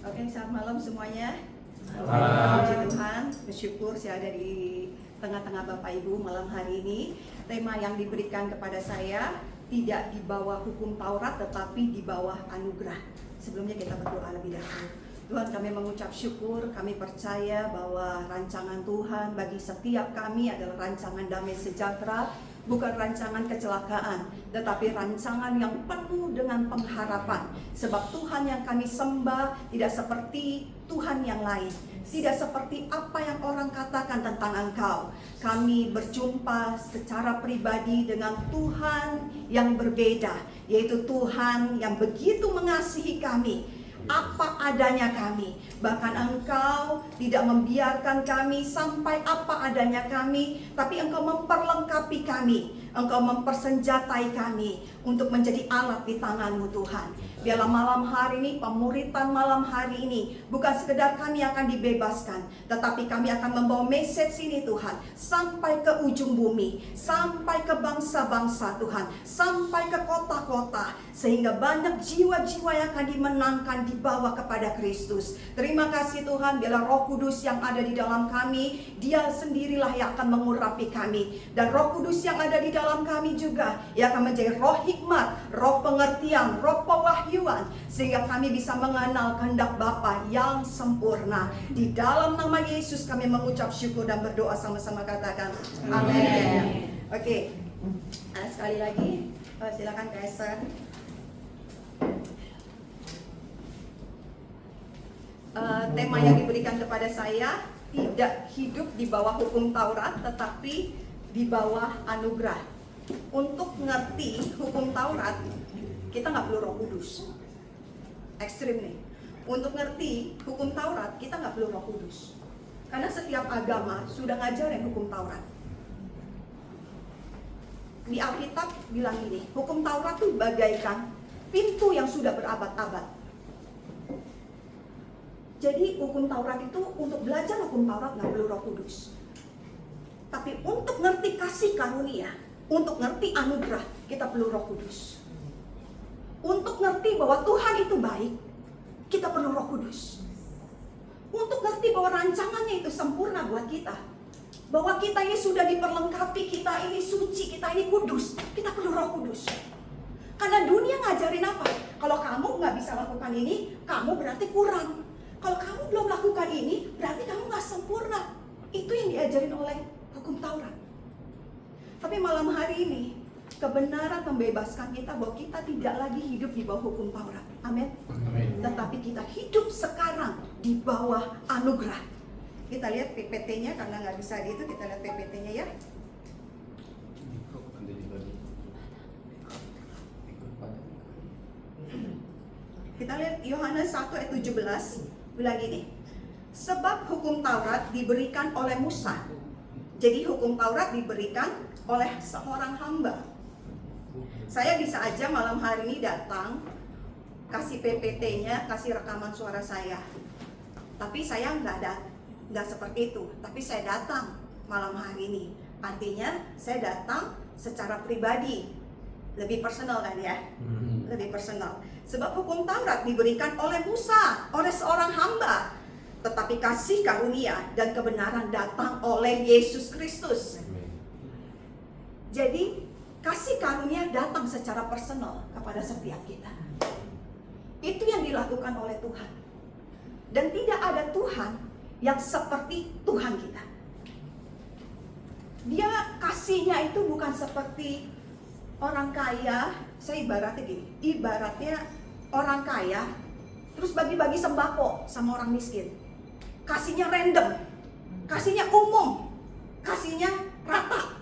Oke, selamat malam semuanya. Malam. Puji Tuhan, bersyukur saya ada di tengah-tengah Bapak Ibu malam hari ini. Tema yang diberikan kepada saya tidak di bawah hukum Taurat tetapi di bawah anugerah. Sebelumnya kita berdoa lebih dahulu. Tuhan, kami mengucap syukur, kami percaya bahwa rancangan Tuhan bagi setiap kami adalah rancangan damai sejahtera, bukan rancangan kecelakaan, tetapi rancangan yang penuh dengan pengharapan. Sebab Tuhan yang kami sembah tidak seperti Tuhan yang lain, tidak seperti apa yang orang katakan tentang Engkau. Kami berjumpa secara pribadi dengan Tuhan yang berbeda, yaitu Tuhan yang begitu mengasihi kami, apa adanya kami. Bahkan Engkau tidak membiarkan kami sampai apa adanya kami, tapi Engkau memperlengkapi kami, Engkau mempersenjatai kami untuk menjadi alat di tangan-Mu Tuhan. Biarlah malam hari ini, pemuritan malam hari ini, bukan sekedar kami akan dibebaskan, tetapi kami akan membawa message ini Tuhan, sampai ke ujung bumi, sampai ke bangsa-bangsa Tuhan, sampai ke kota-kota, sehingga banyak jiwa-jiwa yang akan dimenangkan, dibawa kepada Kristus. Terima kasih Tuhan, biarlah Roh Kudus yang ada di dalam kami, Dia sendirilah yang akan mengurapi kami. Dan Roh Kudus yang ada di dalam kami juga, Ia akan menjadi roh hikmat, roh pengertian, roh pewahyuan, sehingga kami bisa mengenal kehendak Bapa yang sempurna. Di dalam nama Yesus kami mengucap syukur dan berdoa sama-sama, katakan amin. Oke, sekali lagi silakan Kaisar. Tema yang diberikan kepada saya tidak hidup di bawah hukum Taurat tetapi di bawah anugerah. Untuk ngerti hukum Taurat kita nggak perlu Roh Kudus. Ekstrim nih. Untuk ngerti hukum Taurat kita nggak perlu Roh Kudus, karena setiap agama sudah ngajarin hukum Taurat. Di Alkitab bilang ini, hukum Taurat itu bagaikan pintu yang sudah berabad-abad. Jadi hukum Taurat itu, untuk belajar hukum Taurat nggak perlu Roh Kudus. Tapi untuk ngerti kasih karunia, untuk ngerti anugerah, kita perlu Roh Kudus. Untuk ngerti bahwa Tuhan itu baik, kita perlu Roh Kudus. Untuk ngerti bahwa rancangannya itu sempurna buat kita, bahwa kita ini sudah diperlengkapi, kita ini suci, kita ini kudus, kita perlu Roh Kudus. Karena dunia ngajarin apa? Kalau kamu nggak bisa lakukan ini, kamu berarti kurang. Kalau kamu belum lakukan ini, berarti kamu gak sempurna. Itu yang diajarin oleh hukum Taurat. Tapi malam hari ini, kebenaran membebaskan kita bahwa kita tidak lagi hidup di bawah hukum Taurat. Amin. Tetapi kita hidup sekarang di bawah anugerah. Kita lihat PPT-nya, karena gak bisa di itu, kita lihat PPT-nya ya. Kita lihat Yohanes 1 ayat 17. Bilang gini, sebab hukum Taurat diberikan oleh Musa. Jadi hukum Taurat diberikan oleh seorang hamba. Saya bisa aja malam hari ini datang, kasih PPT-nya, kasih rekaman suara saya. Tapi saya nggak seperti itu. Tapi saya datang malam hari ini. Artinya saya datang secara pribadi. Lebih personal kan ya? Lebih personal. Sebab hukum Taurat diberikan oleh Musa, oleh seorang hamba. Tetapi kasih karunia dan kebenaran datang oleh Yesus Kristus. Jadi kasih karunia datang secara personal kepada setiap kita. Itu yang dilakukan oleh Tuhan. Dan tidak ada Tuhan yang seperti Tuhan kita. Dia kasihnya itu bukan seperti orang kaya. Saya ibaratnya gini, ibaratnya orang kaya terus bagi-bagi sembako sama orang miskin. Kasihnya random, kasihnya umum, kasihnya rata.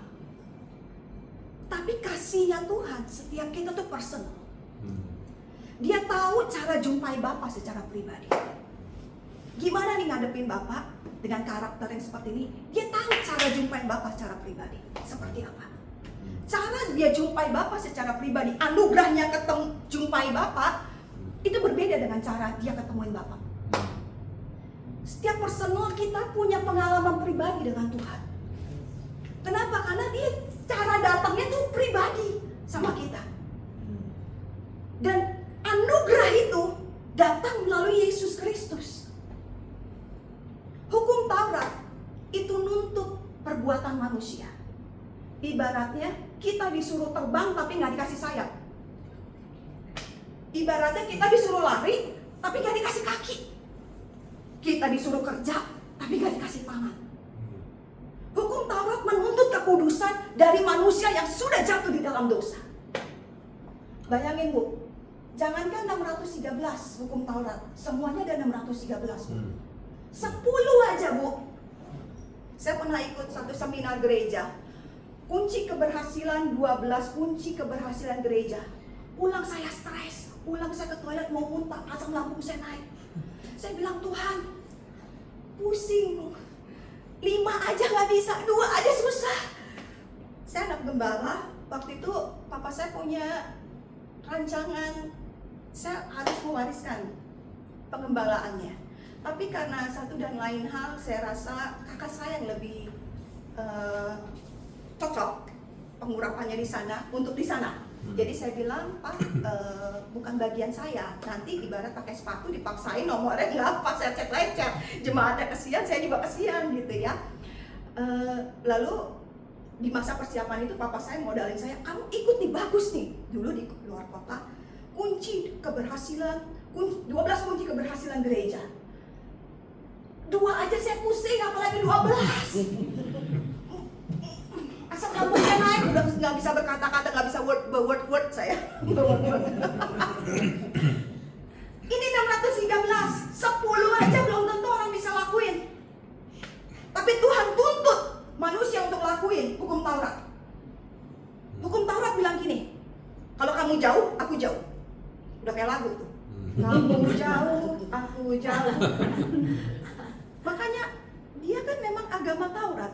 Tapi kasihnya Tuhan setiap kita tuh personal. Dia tahu cara jumpai Bapa secara pribadi. Gimana nih ngadepin Bapa dengan karakter yang seperti ini? Dia tahu cara jumpai Bapa secara pribadi seperti apa. Cara dia jumpai Bapa secara pribadi, anugerahnya jumpai Bapa, itu berbeda dengan cara dia ketemuin Bapa. Setiap personal kita punya pengalaman pribadi dengan Tuhan. Kenapa? Karena dia cara datangnya tuh pribadi sama kita. Dan anugerah itu datang melalui Yesus Kristus. ciptaan manusia. Ibaratnya kita disuruh terbang tapi nggak dikasih sayap. Ibaratnya kita disuruh lari tapi nggak dikasih kaki. Kita disuruh kerja tapi nggak dikasih tangan. Hukum Taurat menuntut kekudusan dari manusia yang sudah jatuh di dalam dosa. Bayangin Bu, jangankan 613 hukum Taurat, semuanya ada 613 Bu. 10 aja Bu. Saya pernah ikut satu seminar gereja. Kunci keberhasilan 12 kunci keberhasilan gereja. Pulang saya stres, pulang saya ke toilet mau muntah, asam lambung saya naik. Saya bilang, Tuhan, pusing. 5 aja gak bisa, 2 aja susah. Saya anak gembala, waktu itu papa saya punya rancangan, saya harus mewariskan pengembalaannya. Tapi karena satu dan lain hal, saya rasa kakak saya yang lebih cocok pengurapannya di sana, untuk di sana. Jadi saya bilang, Pak, bukan bagian saya. Nanti ibarat pakai sepatu dipaksain nomornya nggak pas, saya lecet. Jemaatnya kesian, saya juga kesian gitu ya. Lalu di masa persiapan itu papa saya modalin saya, kamu ikut nih, bagus nih. Dulu di luar kota, kunci keberhasilan, 12 kunci keberhasilan gereja. 2 aja saya pusing, apalagi 12. Asam lambungnya naik, udah nggak bisa berkata-kata, nggak bisa word saya. Ini 613, 10 aja belum tentu orang bisa lakuin. Tapi Tuhan tuntut manusia untuk lakuin hukum Taurat. Hukum Taurat bilang gini, kalau kamu jauh, aku jauh. Udah kayak lagu tuh. Kamu jauh, aku jauh. Makanya dia kan memang agama Taurat.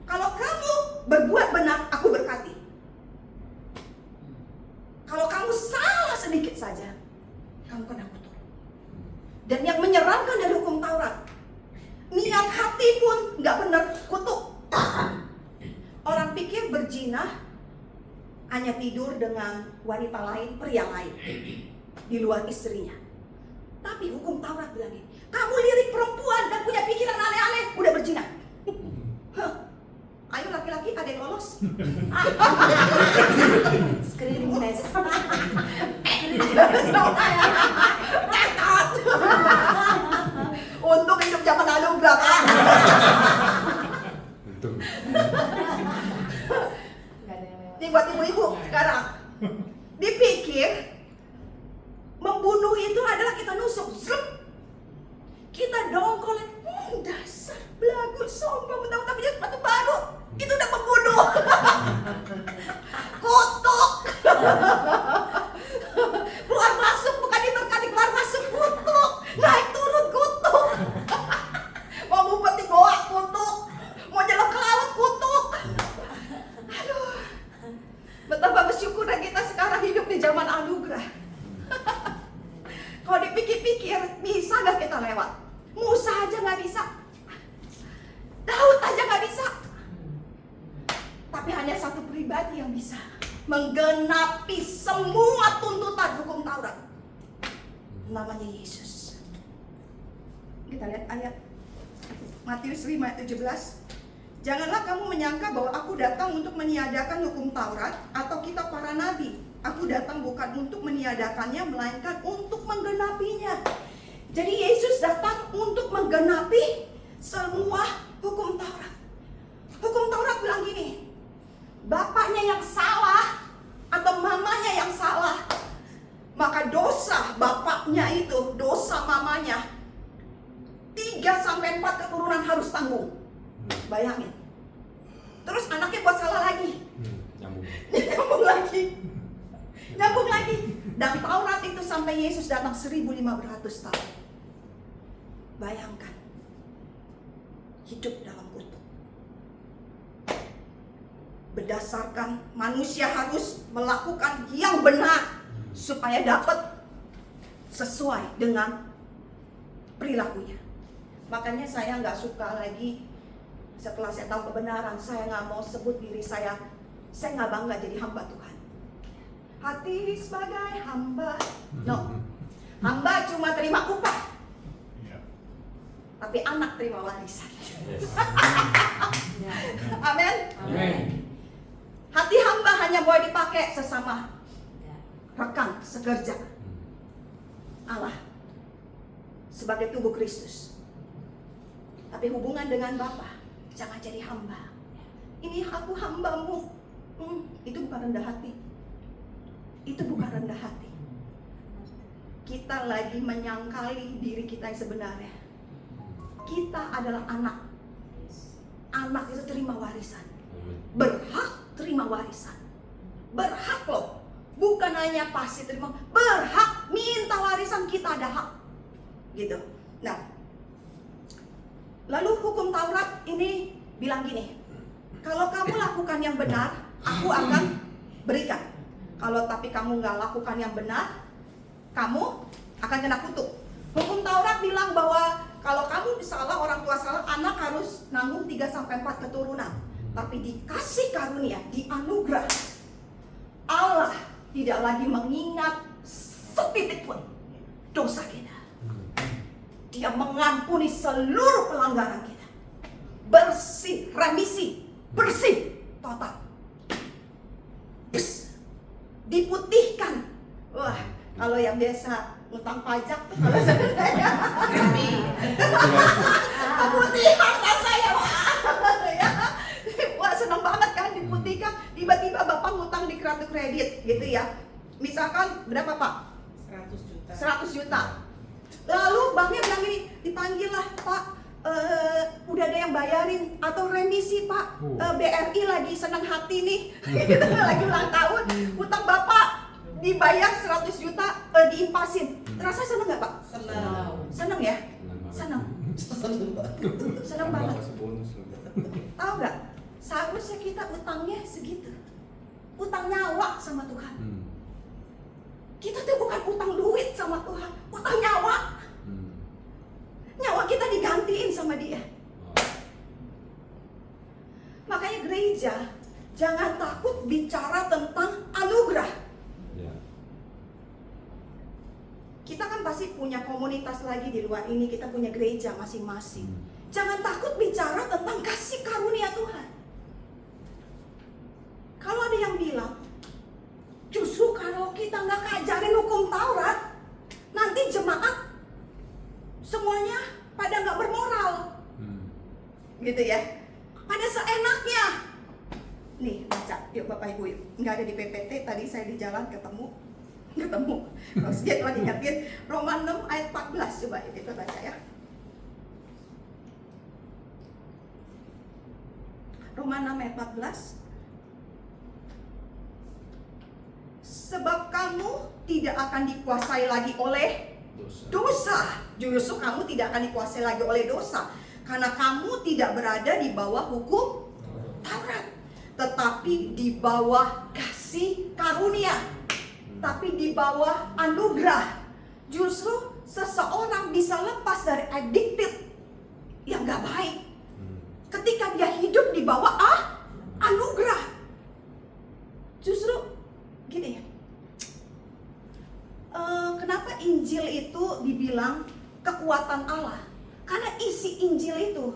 Kalau kamu berbuat benar, aku berkati. Kalau kamu salah sedikit saja, kamu kena kutuk. Dan yang menyeramkan dari hukum Taurat, niat hati pun nggak benar, kutuk. Orang pikir berzina hanya tidur dengan wanita lain, pria lain di luar istrinya. Tapi hukum Taurat bilang ini, kamu lirik perempuan dan punya pikiran aneh-aneh, udah berzina. Ayo laki-laki, ada yang lolos? Screening test. Untuk hidup zaman anugerah. Ini buat ibu-ibu sekarang. Dipikir membunuh itu adalah kita nusuk, kita dongkol, dasar belagu, sombong, mentang-mentang punya sepatu baru, itu udah membunuh. Kutuk. Keluar masuk, bukan diberkati, keluar masuk, kutuk. Naik turun, kutuk. Mau ngumpet di goa, kutuk. Mau jalan ke laut, kutuk. Aduh, betapa bersyukurnya kita sekarang hidup di zaman anugerah. Kalau dipikir-pikir, bisa gak kita lewat? Musa aja gak bisa, Daud aja gak bisa. Tapi hanya satu pribadi yang bisa menggenapi semua tuntutan hukum Taurat. Namanya Yesus. Kita lihat ayat Matius 5 ayat 17. Janganlah kamu menyangka bahwa aku datang untuk meniadakan hukum Taurat atau kitab para nabi. Aku datang bukan untuk meniadakannya, melainkan untuk menggenapinya. Jadi Yesus datang untuk menggenapi semua hukum Taurat. Hukum Taurat bilang gini, bapaknya yang salah atau mamanya yang salah, maka dosa bapaknya itu, dosa mamanya 3-4 keturunan harus tanggung. Bayangin. Terus anaknya buat salah lagi, nyambung lagi. Dan Taurat itu sampai Yesus datang 1500 tahun. Bayangkan, hidup dalam kutuk. Berdasarkan manusia harus melakukan yang benar supaya dapat sesuai dengan perilakunya. Makanya saya nggak suka lagi setelah saya tahu kebenaran, saya nggak mau sebut diri saya nggak bangga jadi hamba Tuhan. Hati sebagai hamba, no, hamba cuma terima upah, tapi anak terima warisan. Amin. Amin. Hati hamba hanya boleh dipakai sesama rekan sekerja Allah sebagai tubuh Kristus. Tapi hubungan dengan Bapa jangan jadi hamba. Ini aku hambamu. Itu bukan rendah hati. Itu bukan rendah hati. Kita lagi menyangkali diri kita yang sebenarnya. Kita adalah anak. Anak itu terima warisan. Berhak terima warisan. Berhak loh. Bukan hanya pasti terima, berhak minta warisan, kita ada hak. Gitu. Nah, lalu hukum Taurat ini bilang gini, kalau kamu lakukan yang benar, aku akan berikan. Kalau tapi kamu nggak lakukan yang benar, kamu akan kena kutuk. Hukum Taurat bilang bahwa kalau kamu salah, orang tua salah, anak harus nanggung 3-4 keturunan. Tapi dikasih karunia, dianugerah, Allah tidak lagi mengingat setitik pun dosa kita. Dia mengampuni seluruh pelanggaran kita. Bersih, remisi, bersih, total. Diputihkan. Wah, kalau yang biasa utang pajak tuh kalau saya putihkan saya. Wah, senang banget kan diputihkan. Tiba-tiba Bapak ngutang di kartu kredit gitu ya. Misalkan berapa Pak? 100 juta. 100 juta. Lalu banknya bilang gini, dipanggil lah Pak, udah ada yang bayarin atau remisi Pak, BRI lagi senang hati nih, gitu, lagi ulang tahun, utang Bapak dibayar 100 juta, diimpasin. Terasa seneng nggak Pak? Senang. Seneng ya? Seneng. Seneng banget. Tahu nggak? Seharusnya kita utangnya segitu, utang nyawa sama Tuhan. Kita tuh bukan utang duit sama Tuhan, utang nyawa. Nyawa kita digantiin sama Dia. Makanya gereja jangan takut bicara tentang anugerah. Kita kan pasti punya komunitas lagi di luar ini, kita punya gereja masing-masing. Jangan takut bicara tentang kasih karunia Tuhan. Kalau ada yang bilang, justru kalau kita nggak ngajarin hukum Taurat, nanti jemaat semuanya pada nggak bermoral, gitu ya, pada seenaknya. Nih baca, yuk Bapak Ibu, yuk. Nggak ada di PPT, tadi saya di jalan ketemu. Terus dia lagi ingatin Roma 6 ayat 14, coba kita baca ya. Roma 6 ayat 14. Sebab kamu tidak akan dikuasai lagi oleh dosa. Justru kamu tidak akan dikuasai lagi oleh dosa, karena kamu tidak berada di bawah hukum Taurat, tetapi di bawah kasih karunia, tapi di bawah anugerah. Justru seseorang bisa lepas dari addicted yang gak baik ketika dia hidup di bawah anugerah. Justru gini ya, kenapa Injil itu dibilang kekuatan Allah? Karena isi Injil itu,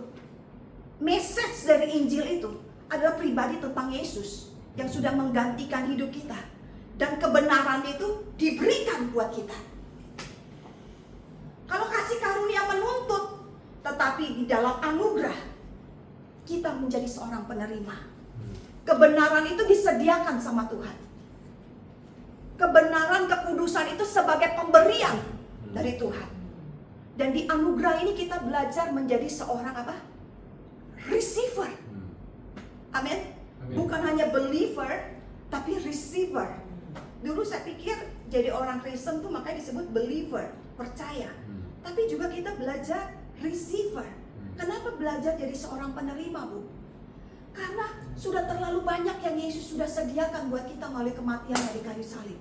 message dari Injil itu adalah pribadi tentang Yesus yang sudah menggantikan hidup kita, dan kebenaran itu diberikan buat kita. Kalau kasih karunia menuntut, tetapi di dalam anugerah kita menjadi seorang penerima. Kebenaran itu disediakan sama Tuhan. Kebenaran, kekudusan itu sebagai pemberian dari Tuhan. Dan di anugerah ini kita belajar menjadi seorang apa? Receiver. Amin. Bukan hanya believer, tapi receiver. Dulu saya pikir jadi orang Kristen tuh makanya disebut believer, percaya. Tapi juga kita belajar receiver. Kenapa belajar jadi seorang penerima, Bu? Karena sudah terlalu banyak yang Yesus sudah sediakan buat kita melalui kematiannya di kayu salib.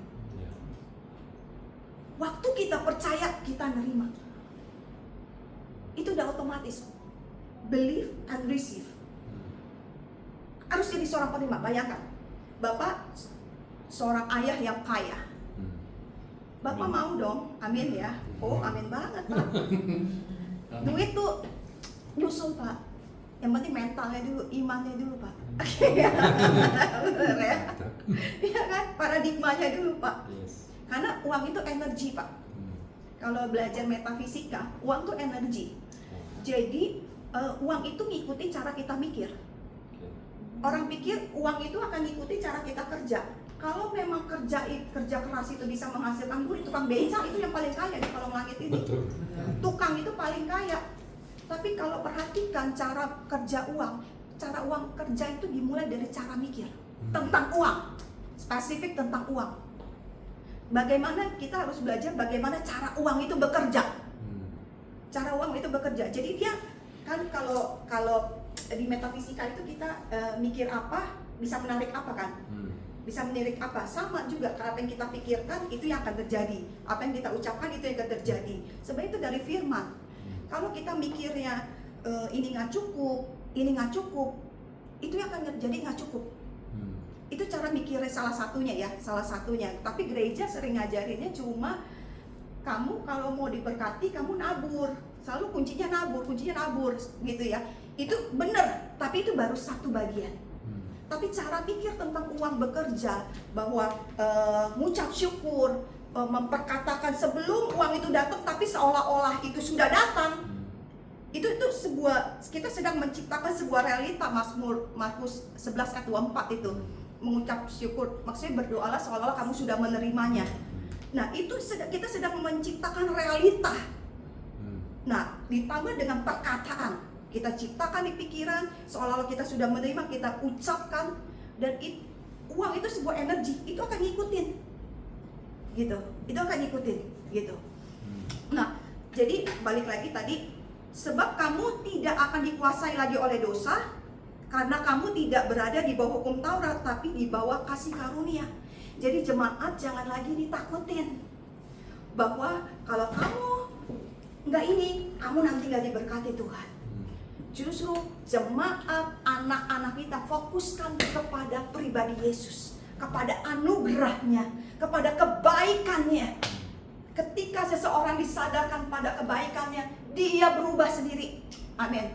Waktu kita percaya, kita nerima. Itu udah otomatis. Believe and receive. Harus jadi seorang penerima. Bayangkan, Bapak seorang ayah yang kaya. Bapak mau dong, amin ya. Oh, amin banget Pak. Duit tuh nyusul Pak. Yang penting mentalnya dulu, imannya dulu Pak. Bener ya? Iya kan? Paradigmanya dulu Pak. Karena uang itu energi Pak. Kalau belajar metafisika, uang itu energi. Jadi uang itu ngikuti cara kita mikir. Orang pikir uang itu akan ngikuti cara kita kerja. Kalau memang kerja keras itu bisa menghasilkan duit, tukang beca itu yang paling kaya di kolong langit ini. Betul. Tukang itu paling kaya. Tapi kalau perhatikan cara kerja uang kerja itu dimulai dari cara mikir tentang uang, spesifik tentang uang. Bagaimana kita harus belajar bagaimana cara uang itu bekerja. Cara uang itu bekerja. Jadi dia kan kalau di metafisika itu kita mikir apa bisa menarik apa kan? Bisa menirik apa? Sama juga apa yang kita pikirkan itu yang akan terjadi. Apa yang kita ucapkan itu yang akan terjadi. Sebenarnya itu dari firman. Kalau kita mikirnya ini nggak cukup, itu yang akan terjadi nggak cukup. Itu cara mikirnya salah satunya. Tapi gereja sering ngajarinnya cuma kamu kalau mau diberkati kamu nabur. Selalu kuncinya nabur gitu ya. Itu benar, tapi itu baru satu bagian. Tapi cara pikir tentang uang bekerja, bahwa ngucap syukur, memperkatakan sebelum uang itu datang, tapi seolah-olah itu sudah datang. Itu sebuah, kita sedang menciptakan sebuah realita. Markus 11 ayat 24 itu mengucap syukur, maksudnya berdoalah seolah-olah kamu sudah menerimanya. Nah itu kita sedang menciptakan realita. Nah ditambah dengan perkataan, kita ciptakan di pikiran seolah-olah kita sudah menerima, kita ucapkan, dan uang itu sebuah energi, itu akan ngikutin gitu, gitu. Nah jadi balik lagi tadi, sebab kamu tidak akan dikuasai lagi oleh dosa karena kamu tidak berada di bawah hukum Taurat tapi di bawah kasih karunia. Jadi jemaat jangan lagi ditakutin bahwa kalau kamu nggak ini, kamu nanti nggak diberkati Tuhan. Justru jemaat, anak-anak kita fokuskan kepada pribadi Yesus, kepada anugerahnya, kepada kebaikannya. Ketika seseorang disadarkan pada kebaikannya, dia berubah sendiri. Amin.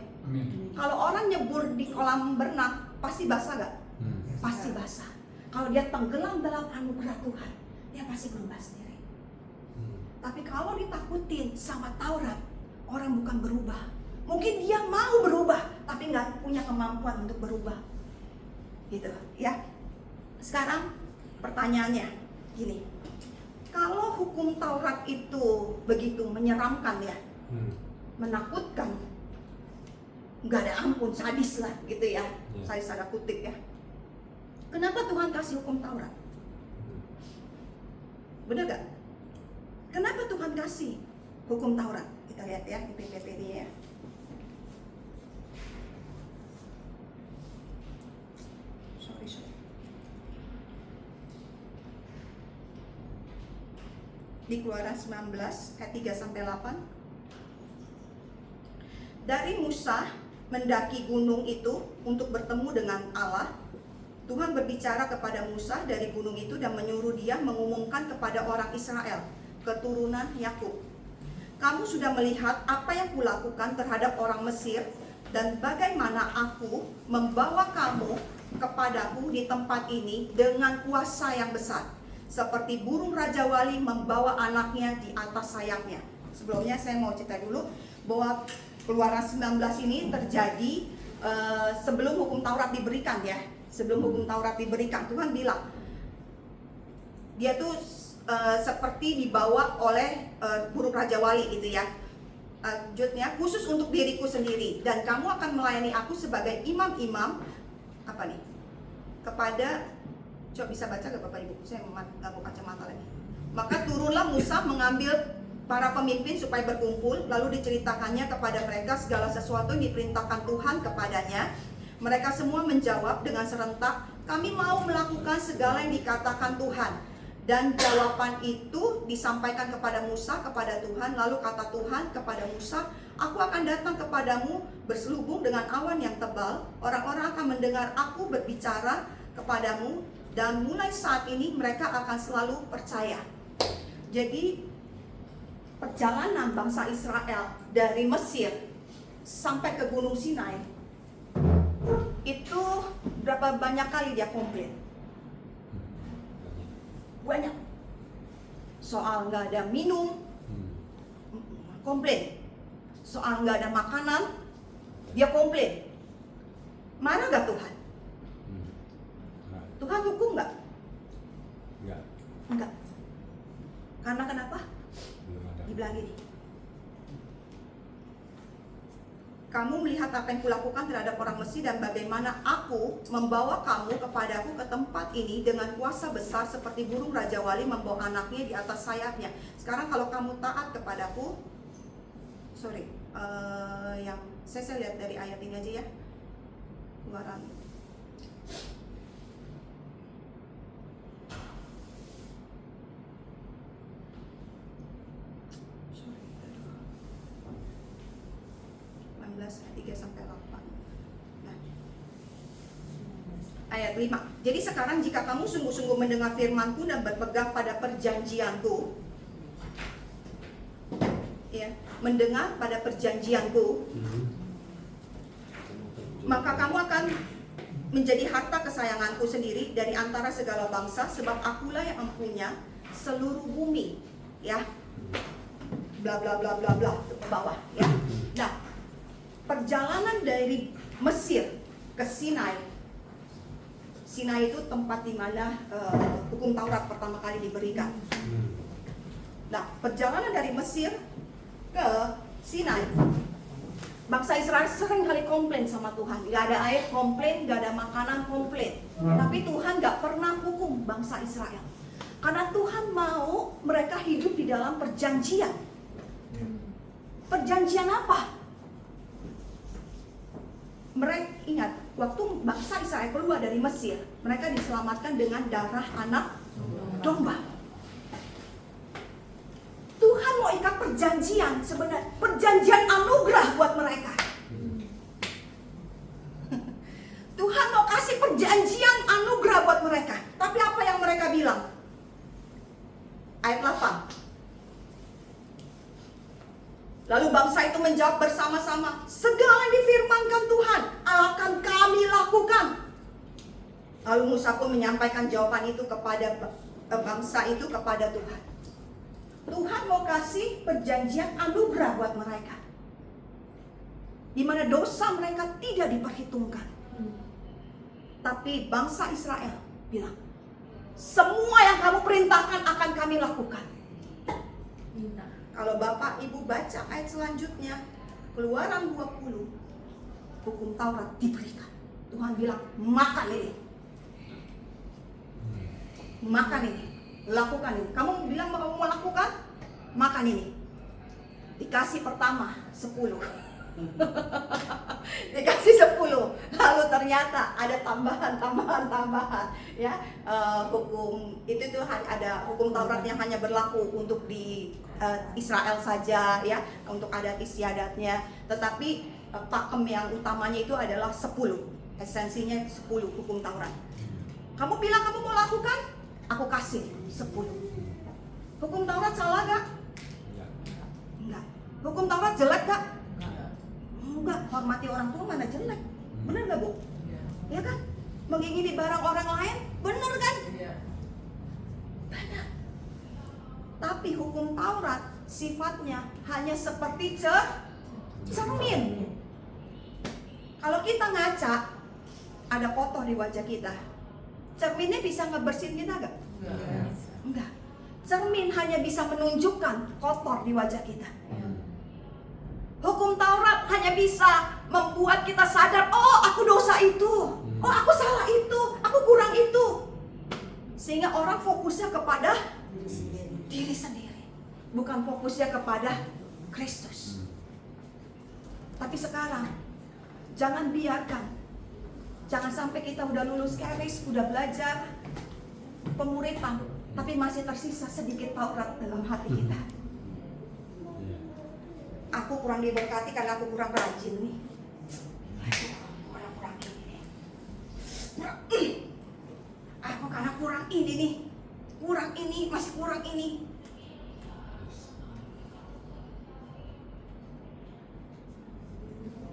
Kalau orang nyebur di kolam berenang, pasti basah gak? Pasti basah. Kalau dia tenggelam dalam anugerah Tuhan, dia pasti berubah sendiri. Tapi kalau ditakutin sama Taurat, orang bukan berubah. Mungkin dia mau berubah, tapi nggak punya kemampuan untuk berubah. Gitu ya. Sekarang pertanyaannya gini, kalau hukum Taurat itu begitu menyeramkan ya, menakutkan, nggak ada ampun, sadis lah gitu ya, sadis ada kutip ya. Kenapa Tuhan kasih hukum Taurat? Bener gak? Kenapa Tuhan kasih hukum Taurat? Kita lihat ya di PPT-nya ya. Di Keluaran 19 ayat 3-8. Dari Musa mendaki gunung itu untuk bertemu dengan Allah, Tuhan berbicara kepada Musa dari gunung itu dan menyuruh dia mengumumkan kepada orang Israel, keturunan Yakub, kamu sudah melihat apa yang kulakukan terhadap orang Mesir dan bagaimana aku membawa kamu kepadaku di tempat ini dengan kuasa yang besar, seperti burung Raja Wali membawa anaknya di atas sayapnya. Sebelumnya saya mau cerita dulu bahwa Keluaran 19 ini terjadi sebelum hukum Taurat diberikan ya. Sebelum hukum Taurat diberikan, Tuhan bilang dia tuh seperti dibawa oleh burung Raja Wali gitu ya. Lanjutnya, khusus untuk diriku sendiri, dan kamu akan melayani aku sebagai imam-imam apa nih? Kepada, coba bisa baca gak Bapak Ibu? Saya nggak mau kacamata lagi. Maka turunlah Musa mengambil para pemimpin supaya berkumpul, lalu diceritakannya kepada mereka segala sesuatu yang diperintahkan Tuhan kepadanya. Mereka semua menjawab dengan serentak, kami mau melakukan segala yang dikatakan Tuhan. Dan jawaban itu disampaikan kepada Musa, kepada Tuhan. Lalu kata Tuhan kepada Musa, aku akan datang kepadamu berselubung dengan awan yang tebal. Orang-orang akan mendengar aku berbicara kepadamu, dan mulai saat ini mereka akan selalu percaya. Jadi perjalanan bangsa Israel dari Mesir sampai ke Gunung Sinai itu berapa banyak kali dia komplain? Banyak. Soal nggak ada minum, komplain. Soal nggak ada makanan, dia komplain. Marah nggak Tuhan? Tuhan hukum nggak? Enggak. Karena kenapa? Dibilang gini, kamu melihat apa yang kulakukan terhadap orang Mesir dan bagaimana aku membawa kamu kepadaku ke tempat ini dengan kuasa besar seperti burung Raja Wali membawa anaknya di atas sayapnya. Sekarang kalau kamu taat kepadaku, yang saya lihat dari ayat ini aja ya, Keluaran. Ayat 5. Jadi sekarang jika kamu sungguh-sungguh mendengar firman-Ku dan berpegang pada perjanjian-Ku, ya, mendengar pada perjanjian-Ku, maka kamu akan menjadi harta kesayangan-Ku sendiri dari antara segala bangsa, sebab Akulah yang mempunyai seluruh bumi, ya. Bla bla bla bla bla ke bawah, ya. Nah, perjalanan dari Mesir ke Sinai. Sinai itu tempat di mana hukum Taurat pertama kali diberikan. Nah, perjalanan dari Mesir ke Sinai, bangsa Israel sering kali komplain sama Tuhan. Gak ada air, komplain. Gak ada makanan, komplain. Tapi Tuhan gak pernah hukum bangsa Israel, karena Tuhan mau mereka hidup di dalam perjanjian. Perjanjian apa? Mereka ingat, waktu bangsa Israel keluar dari Mesir, mereka diselamatkan dengan darah anak domba. Tuhan mau ikat perjanjian, sebenarnya perjanjian anugerah buat mereka. Tuhan mau kasih perjanjian anugerah buat mereka. Tapi apa yang mereka bilang? Ayat 8. Lalu bangsa itu menjawab bersama-sama, segala yang difirmankan Tuhan akan kami lakukan. Lalu Musa pun menyampaikan jawaban itu kepada bangsa itu kepada Tuhan. Tuhan mau kasih perjanjian anugerah buat mereka, di mana dosa mereka tidak diperhitungkan. Tapi bangsa Israel bilang, semua yang kamu perintahkan akan kami lakukan. Kalau Bapak Ibu baca ayat selanjutnya, Keluaran 20, hukum Taurat diberikan. Tuhan bilang, makan ini. Makan ini. Lakukan ini. Kamu bilang kamu mau lakukan? Makan ini. Dikasih pertama 10. Dikasih 10. Lalu ternyata ada tambahan ya. Hukum itu tuh ada hukum Taurat yang hanya berlaku untuk di Israel saja, ya, untuk adat istiadatnya. Tetapi pakem yang utamanya itu adalah 10. Esensinya 10 hukum Taurat. Kamu bilang kamu mau lakukan, aku kasih 10. Hukum Taurat salah gak? Enggak. Hukum Taurat jelek gak? Enggak. Hormati orang tua mana jelek? Bener gak, Bu? Ya kan? Mengingini barang orang lain, bener kan? Benar. Tapi hukum Taurat sifatnya hanya seperti cermin. Kalau kita ngaca, ada kotor di wajah kita, cerminnya bisa ngebersihin kita gak? Enggak. Cermin hanya bisa menunjukkan kotor di wajah kita. Hukum Taurat hanya bisa membuat kita sadar, oh aku dosa itu, oh aku salah itu, aku kurang itu. Sehingga orang fokusnya kepada diri sendiri, bukan fokusnya kepada Kristus. Tapi sekarang jangan biarkan, jangan sampai kita udah lulus keris, udah belajar pemuritan, tapi masih tersisa sedikit Taurat dalam hati kita. Aku kurang diberkati karena aku kurang rajin nih. Kurang ini. Aku karena kurang ini nih. Kurang ini, masih kurang ini.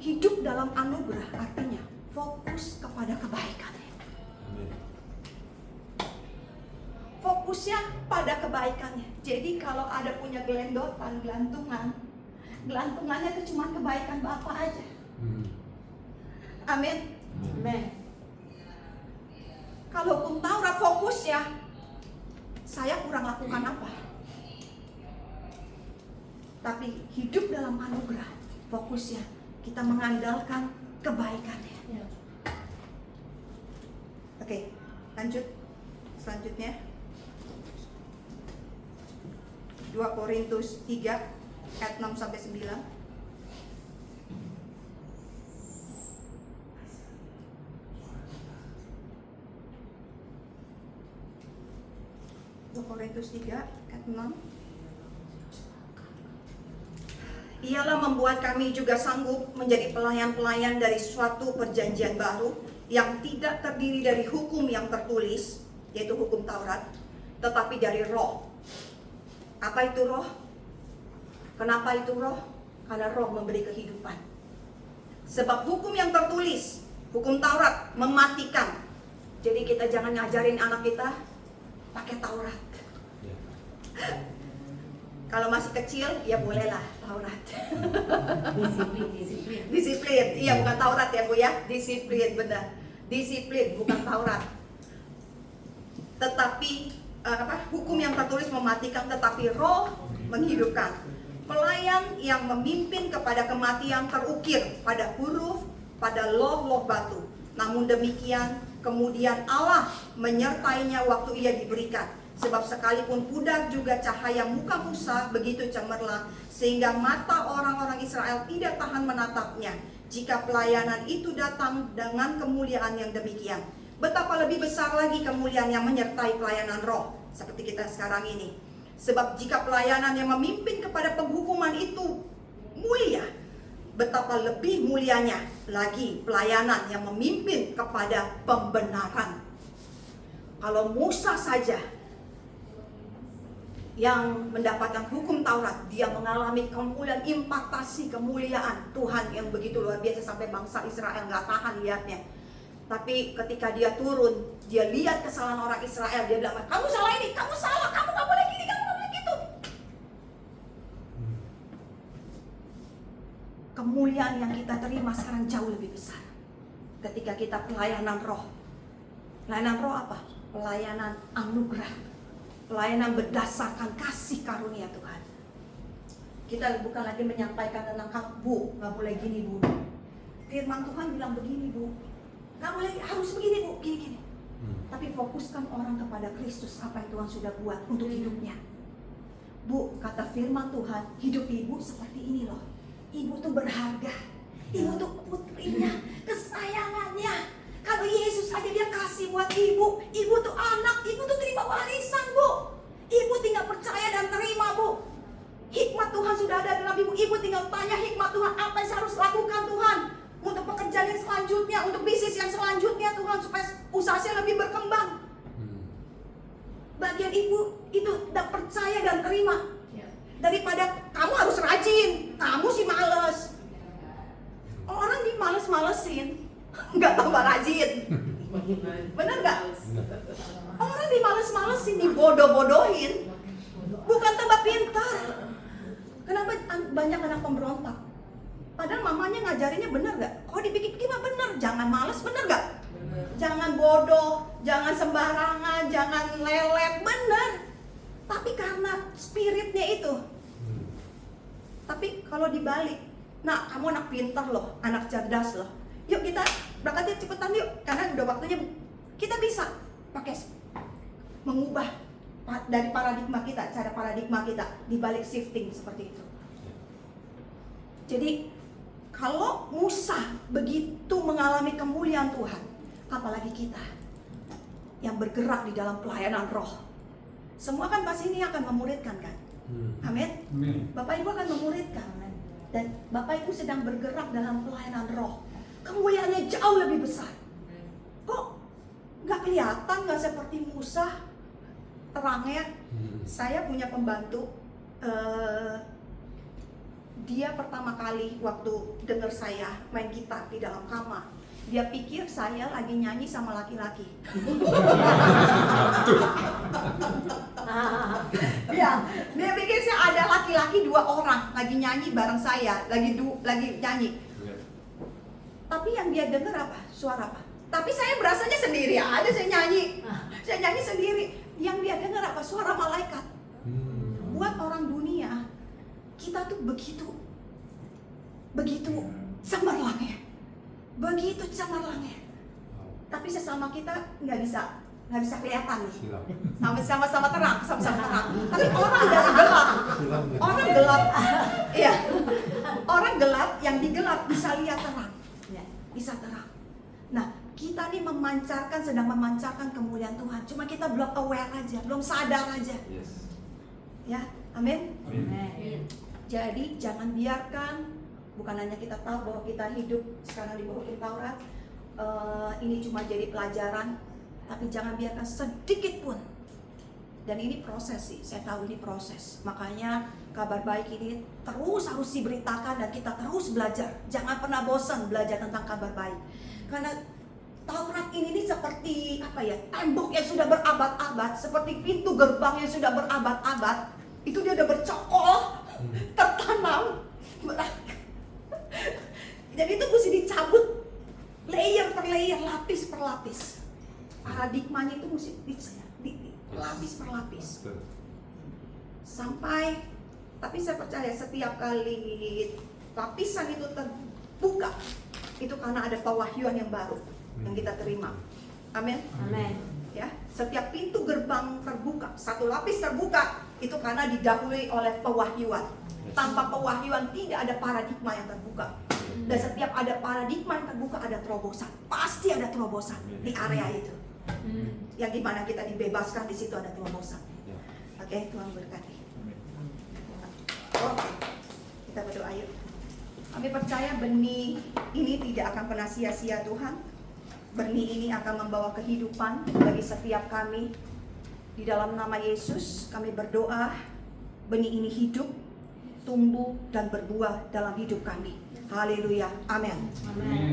Hidup dalam anugerah artinya fokus kepada kebaikannya. Fokusnya pada kebaikannya. Jadi kalau ada punya gelendotan, gelantungannya itu cuma kebaikan Bapa aja. Amin. Amin. Kalau hukum Taurat fokusnya, saya kurang lakukan apa? Tapi hidup dalam anugerah, fokusnya kita mengandalkan kebaikannya. Ya. Oke, lanjut. Selanjutnya 2 Korintus 3 ayat 6 sampai 9. 2 Korintus 3 ayat 6. Ialah membuat kami juga sanggup menjadi pelayan-pelayan dari suatu perjanjian baru yang tidak terdiri dari hukum yang tertulis, yaitu hukum Taurat, tetapi dari roh. Apa itu roh? Kenapa itu roh? Karena roh memberi kehidupan. Sebab hukum yang tertulis, hukum Taurat mematikan. Jadi kita jangan ngajarin anak kita pakai Taurat. Kalau masih kecil, ya bolehlah Taurat. Disiplin. Iya, bukan Taurat ya Bu ya. Disiplin, benar. Disiplin, bukan Taurat. Tetapi hukum yang tertulis mematikan, tetapi roh menghidupkan. Pelayan yang memimpin kepada kematian terukir pada huruf, pada loh batu. Namun demikian, kemudian Allah menyertainya waktu ia diberikan. Sebab sekalipun pudar juga cahaya muka Musa begitu cemerlang, sehingga mata orang-orang Israel tidak tahan menatapnya. Jika pelayanan itu datang dengan kemuliaan yang demikian, betapa lebih besar lagi kemuliaan yang menyertai pelayanan roh seperti kita sekarang ini. Sebab jika pelayanan yang memimpin kepada penghukuman itu mulia, betapa lebih mulianya lagi pelayanan yang memimpin kepada pembenaran. Kalau Musa saja yang mendapatkan hukum Taurat, dia mengalami kemuliaan, impartasi kemuliaan Tuhan yang begitu luar biasa sampai bangsa Israel nggak tahan lihatnya. Tapi ketika dia turun, dia lihat kesalahan orang Israel, dia bilang, kamu salah ini, kamu salah, kamu nggak boleh gini, kamu nggak boleh gitu. Kemuliaan yang kita terima sekarang jauh lebih besar ketika kita pelayanan roh. Pelayanan roh apa? Pelayanan anugerah. Pelayanan berdasarkan kasih karunia Tuhan. Kita bukan lagi menyampaikan tentang Bu, nggak boleh gini Bu. Firman Tuhan bilang begini Bu, nggak boleh, harus begini Bu, gini. Tapi fokuskan orang kepada Kristus, apa yang Tuhan sudah buat untuk hidupnya. Bu, kata firman Tuhan, hidup ibu seperti ini loh. Ibu tuh berharga. Ibu tuh putrinya, kesayangannya. Kalau Yesus aja dia kasih buat ibu tuh anak, ibu tuh terima warisan Bu. Ibu tinggal percaya dan terima Bu. Hikmat Tuhan sudah ada dalam ibu tinggal tanya hikmat Tuhan, apa yang saya harus lakukan Tuhan untuk pekerjaan yang selanjutnya, untuk bisnis yang selanjutnya Tuhan, supaya usaha saya lebih berkembang. Bagian ibu itu udah percaya dan terima. Daripada kamu harus rajin, kamu sih males. Orang dimales-malesin, nggak tambah rajin. Bener nggak? Orang dimales-malesin, dibodoh-bodohin, bukan tambah pintar. Kenapa banyak anak pemberontak? Padahal mamanya ngajarinnya bener nggak? Kok dipikir-pikir mah bener, jangan males, bener nggak? Jangan bodoh, jangan sembarangan, jangan lelet, bener. Tapi karena spiritnya itu. Tapi kalau dibalik, nah kamu anak pintar loh, anak cerdas loh. Yuk kita berangkat cepetan yuk, karena udah waktunya. Kita bisa pakai mengubah dari paradigma kita, cara paradigma kita dibalik shifting seperti itu. Jadi kalau Musa begitu mengalami kemuliaan Tuhan, apalagi kita yang bergerak di dalam pelayanan roh. Semua kan pasti ini akan memuridkan kan? Amin. Bapak Ibu akan memuridkan, dan Bapak Ibu sedang bergerak dalam pelayanan roh. Kemuliaannya jauh lebih besar. Kok nggak kelihatan, nggak seperti Musa terangnya? Saya punya pembantu, dia pertama kali waktu dengar saya main gitar di dalam kamar, Dia pikir saya lagi nyanyi sama laki-laki. Ya, dia pikir saya ada laki-laki 2 orang lagi nyanyi bareng saya, lagi nyanyi. Tapi yang dia dengar apa? Suara apa? Tapi saya berasanya sendiri aja, saya nyanyi sendiri. Yang dia dengar apa? Suara malaikat. Buat orang dunia, kita tuh begitu cemerlangnya, begitu cemerlangnya. Tapi sesama kita nggak bisa kelihatan nih. Sama-sama terang. Tapi orang gelap, iya. Orang gelap yang digelap bisa lihat terang, bisa terang. Nah, kita nih sedang memancarkan kemuliaan Tuhan. Cuma kita belum aware aja, belum sadar aja. Ya, amin. Jadi jangan biarkan, bukan hanya kita tahu bahwa kita hidup sekarang di bawah hukum Taurat, ini cuma jadi pelajaran, tapi jangan biarkan sedikit pun. Dan ini proses sih, saya tahu ini proses. Makanya kabar baik ini terus harus diberitakan dan kita terus belajar. Jangan pernah bosan belajar tentang kabar baik. Karena Taurat ini seperti tembok yang sudah berabad-abad, seperti pintu gerbang yang sudah berabad-abad. Itu dia udah bercokol, tertanam. Jadi itu mesti dicabut layer per layer, lapis per lapis. Paradigmanya itu mesti lapis per lapis. Sampai, tapi saya percaya setiap kali lapisan itu terbuka, itu karena ada pewahyuan yang baru yang kita terima. Amin. Ya, setiap pintu gerbang terbuka, satu lapis terbuka, itu karena didahului oleh pewahyuan. Tanpa pewahyuan tidak ada paradigma yang terbuka. Dan setiap ada paradigma yang terbuka ada terobosan. Pasti ada terobosan di area itu. Yang dimana kita dibebaskan, di situ ada terobosan. Oke, Tuhan berkati. Oke, kita berdoa yuk. Kami percaya benih ini tidak akan pernah sia-sia Tuhan. Benih ini akan membawa kehidupan bagi setiap kami. Di dalam nama Yesus kami berdoa, benih ini hidup, tumbuh dan berbuah dalam hidup kami. Haleluya, amin.